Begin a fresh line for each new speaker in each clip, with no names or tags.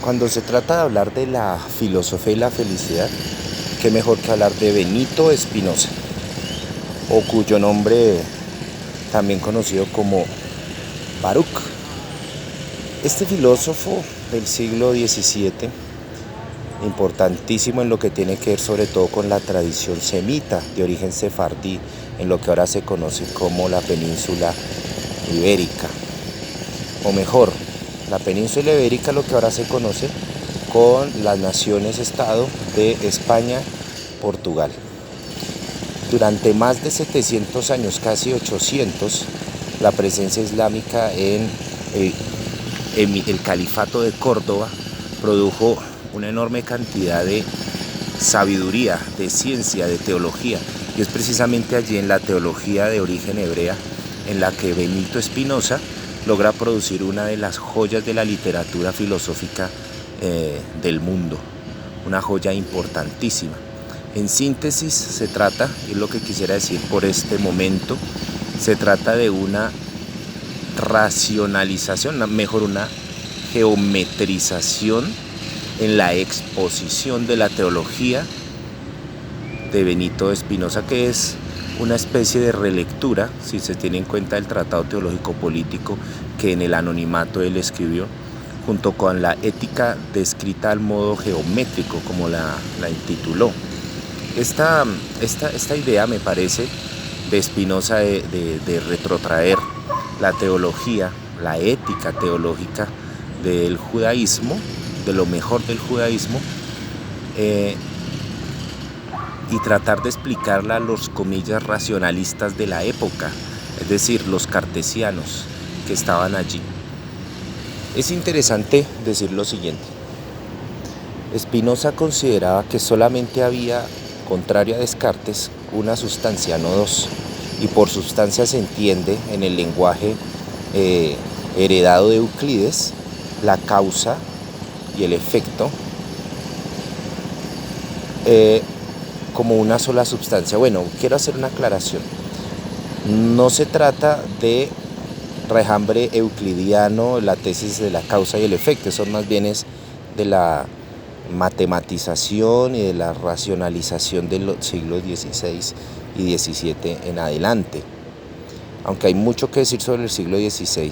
Cuando se trata de hablar de la filosofía y la felicidad, qué mejor que hablar de Benito Spinoza, o cuyo nombre también conocido como Baruch. Este filósofo del siglo XVII, importantísimo en lo que tiene que ver sobre todo con la tradición semita de origen sefardí, en lo que ahora se conoce como la península ibérica, o mejor, la península ibérica, lo que ahora se conoce con las naciones-estado de España, Portugal. Durante más de 700 años, casi 800, la presencia islámica en el califato de Córdoba produjo una enorme cantidad de sabiduría, de ciencia, de teología. Y es precisamente allí, en la teología de origen hebrea, en la que Benito Spinoza logra producir una de las joyas de la literatura filosófica del mundo, una joya importantísima. En síntesis, se trata, es lo que quisiera decir por este momento, se trata de una racionalización, mejor una geometrización en la exposición de la teología de Benito Spinoza, que es una especie de relectura, si se tiene en cuenta el Tratado Teológico Político que en el anonimato él escribió, junto con la ética descrita al modo geométrico, como la intituló. Esta idea, me parece, de Spinoza de retrotraer la teología, la ética teológica del judaísmo, de lo mejor del judaísmo, y tratar de explicarla a los, comillas, racionalistas de la época, es decir, los cartesianos que estaban allí. Es interesante decir lo siguiente: Spinoza consideraba que solamente había, contrario a Descartes, una sustancia, no dos, y por sustancia se entiende en el lenguaje heredado de Euclides la causa y el efecto como una sola sustancia. Bueno, quiero hacer una aclaración. No se trata de rejambre euclidiano, la tesis de la causa y el efecto, eso más bien es de la matematización y de la racionalización de los siglos XVI y XVII en adelante, aunque hay mucho que decir sobre el siglo XVI.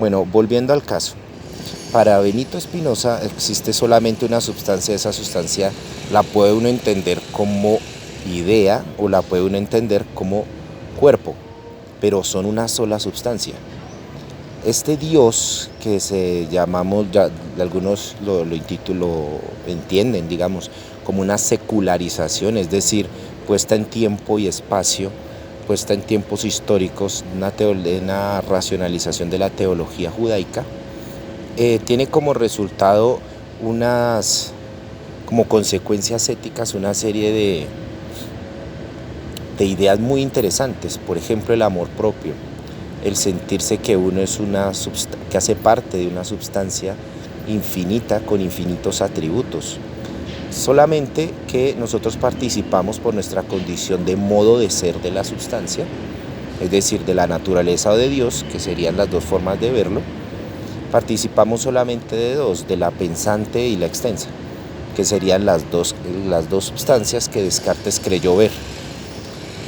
Bueno, volviendo al caso, para Benito Spinoza existe solamente una sustancia. Esa sustancia la puede uno entender como idea o la puede uno entender como cuerpo, pero son una sola sustancia. Este Dios que se llamamos, ya algunos lo entienden, digamos, como una secularización, es decir, puesta en tiempo y espacio, puesta en tiempos históricos, una racionalización de la teología judaica, tiene como resultado como consecuencias éticas, una serie de ideas muy interesantes. Por ejemplo, el amor propio, el sentirse que uno es que hace parte de una sustancia infinita con infinitos atributos. Solamente que nosotros participamos por nuestra condición de modo de ser de la sustancia, es decir, de la naturaleza o de Dios, que serían las dos formas de verlo. Participamos solamente de dos, de la pensante y la extensa, que serían las dos sustancias que Descartes creyó ver.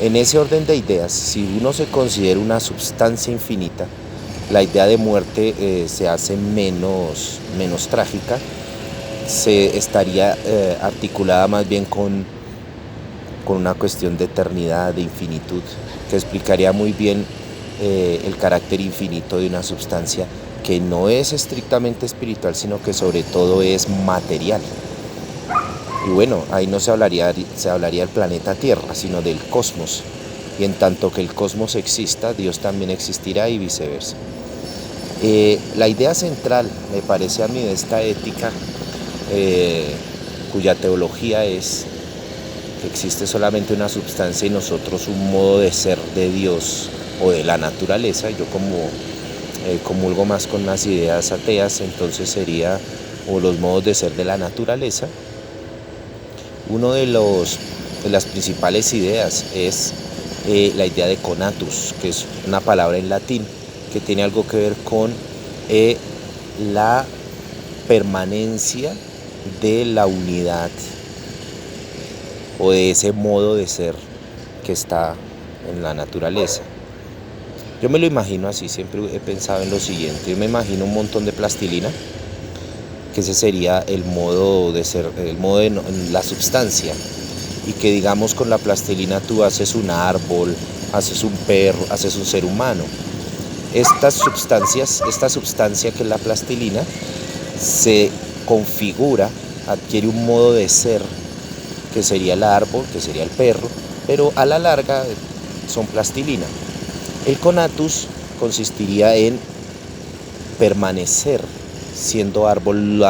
En ese orden de ideas, si uno se considera una sustancia infinita, la idea de muerte se hace menos trágica, se estaría articulada más bien con una cuestión de eternidad, de infinitud, que explicaría muy bien el carácter infinito de una sustancia que no es estrictamente espiritual, sino que sobre todo es material. Y bueno, ahí no se hablaría del planeta Tierra, sino del cosmos. Y en tanto que el cosmos exista, Dios también existirá y viceversa. La idea central, me parece a mí, de esta ética, cuya teología es que existe solamente una sustancia y nosotros un modo de ser de Dios o de la naturaleza. Yo comulgo más con las ideas ateas, entonces sería o los modos de ser de la naturaleza. Uno de las principales ideas es la idea de conatus, que es una palabra en latín que tiene algo que ver con la permanencia de la unidad o de ese modo de ser que está en la naturaleza. Yo me lo imagino así, siempre he pensado en lo siguiente. Yo me imagino un montón de plastilina, que ese sería el modo de ser, el modo de la substancia, y que digamos con la plastilina tú haces un árbol, haces un perro, haces un ser humano. Esta sustancia que es la plastilina se configura, adquiere un modo de ser que sería el árbol, que sería el perro, pero a la larga son plastilina. El conatus consistiría en permanecer siendo árbol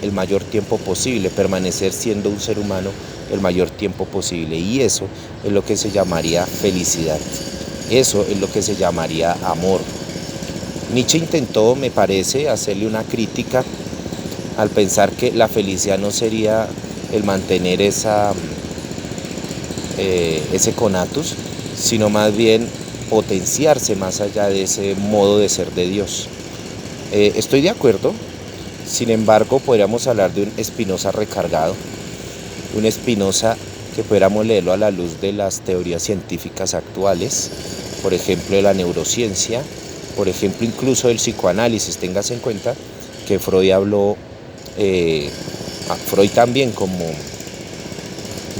el mayor tiempo posible, permanecer siendo un ser humano el mayor tiempo posible, y eso es lo que se llamaría felicidad, eso es lo que se llamaría amor. Nietzsche intentó, me parece, hacerle una crítica al pensar que la felicidad no sería el mantener ese conatus, sino más bien potenciarse más allá de ese modo de ser de Dios. Estoy de acuerdo, sin embargo podríamos hablar de un Spinoza recargado, un Spinoza que pudiéramos leerlo a la luz de las teorías científicas actuales, por ejemplo de la neurociencia, por ejemplo incluso del psicoanálisis. Téngase en cuenta que Freud habló, Freud también como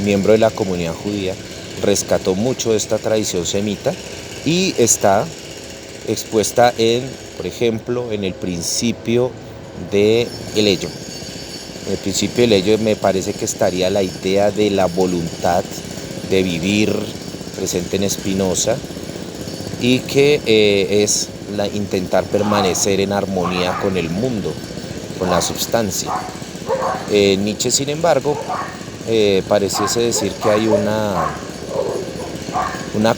miembro de la comunidad judía rescató mucho de esta tradición semita y está expuesta por ejemplo, en el principio del ello. En el principio del ello me parece que estaría la idea de la voluntad de vivir presente en Spinoza, y que es intentar permanecer en armonía con el mundo, con la substancia. Nietzsche, sin embargo, pareciese decir que hay una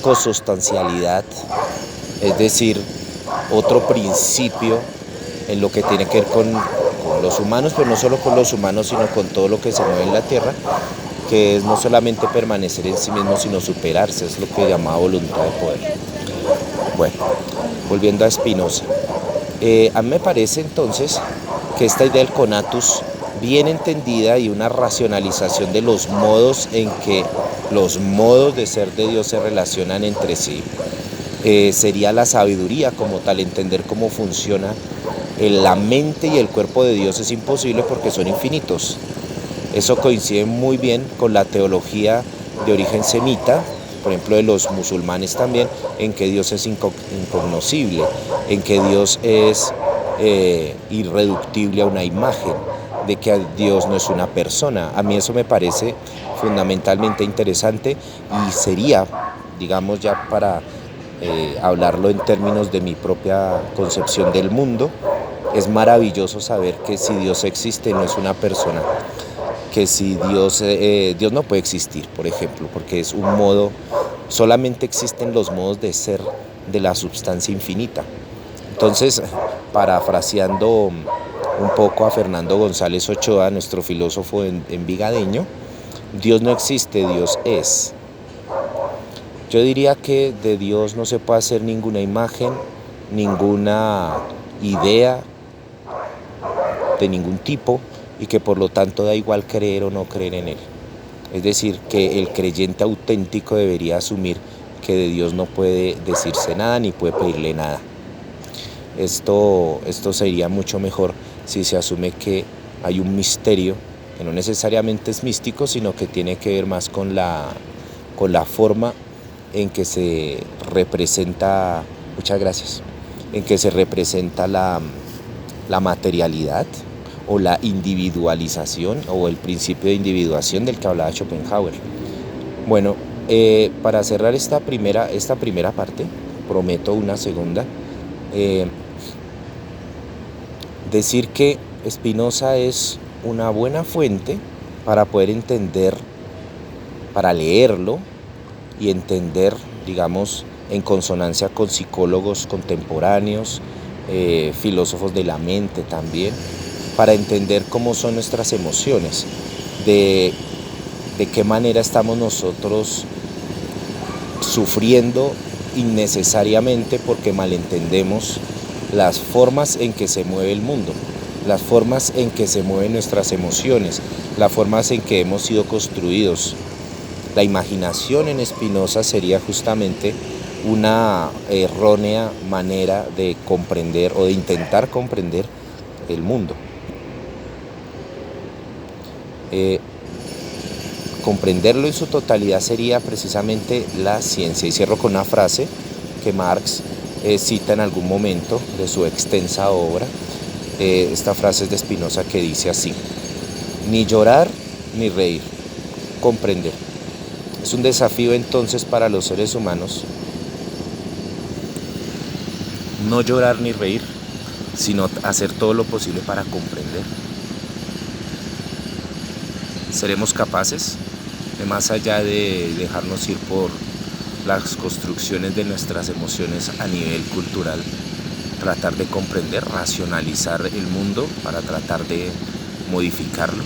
cosustancialidad, es decir, otro principio en lo que tiene que ver con los humanos, pero no solo con los humanos, sino con todo lo que se mueve en la tierra, que es no solamente permanecer en sí mismo, sino superarse, es lo que llamaba voluntad de poder. Bueno, volviendo a Spinoza, a mí me parece entonces que esta idea del conatus, bien entendida, y una racionalización de los modos en que los modos de ser de Dios se relacionan entre sí, sería la sabiduría como tal. Entender cómo funciona la mente y el cuerpo de Dios es imposible porque son infinitos. Eso coincide muy bien con la teología de origen semita, por ejemplo de los musulmanes también, en que Dios es incognoscible, en que Dios es irreductible a una imagen, de que Dios no es una persona. A mí eso me parece fundamentalmente interesante, y sería, digamos ya para hablarlo en términos de mi propia concepción del mundo, es maravilloso saber que si Dios existe no es una persona, que si Dios no puede existir, por ejemplo, porque es un modo, solamente existen los modos de ser de la substancia infinita. Entonces, parafraseando un poco a Fernando González Ochoa, nuestro filósofo envigadeño, Dios no existe, Dios es. Yo diría que de Dios no se puede hacer ninguna imagen, ninguna idea de ningún tipo, y que por lo tanto da igual creer o no creer en Él. Es decir, que el creyente auténtico debería asumir que de Dios no puede decirse nada ni puede pedirle nada. Esto sería mucho mejor si se asume que hay un misterio, que no necesariamente es místico, sino que tiene que ver más con la forma en que se representa, muchas gracias, en que se representa la materialidad, o la individualización, o el principio de individuación del que hablaba Schopenhauer. Bueno, para cerrar esta primera parte, prometo una segunda, decir que Spinoza es una buena fuente para poder entender, para leerlo y entender, digamos, en consonancia con psicólogos contemporáneos, filósofos de la mente también, para entender cómo son nuestras emociones, de qué manera estamos nosotros sufriendo innecesariamente porque malentendemos las formas en que se mueve el mundo, las formas en que se mueven nuestras emociones, las formas en que hemos sido construidos. La imaginación en Spinoza sería justamente una errónea manera de comprender o de intentar comprender el mundo. Comprenderlo en su totalidad sería precisamente la ciencia. Y cierro con una frase que Marx cita en algún momento de su extensa obra. Esta frase es de Spinoza, que dice así: ni llorar ni reír, comprender. Es un desafío entonces para los seres humanos no llorar ni reír, sino hacer todo lo posible para comprender. ¿Seremos capaces de, más allá de dejarnos ir por las construcciones de nuestras emociones a nivel cultural, tratar de comprender, racionalizar el mundo para tratar de modificarlo?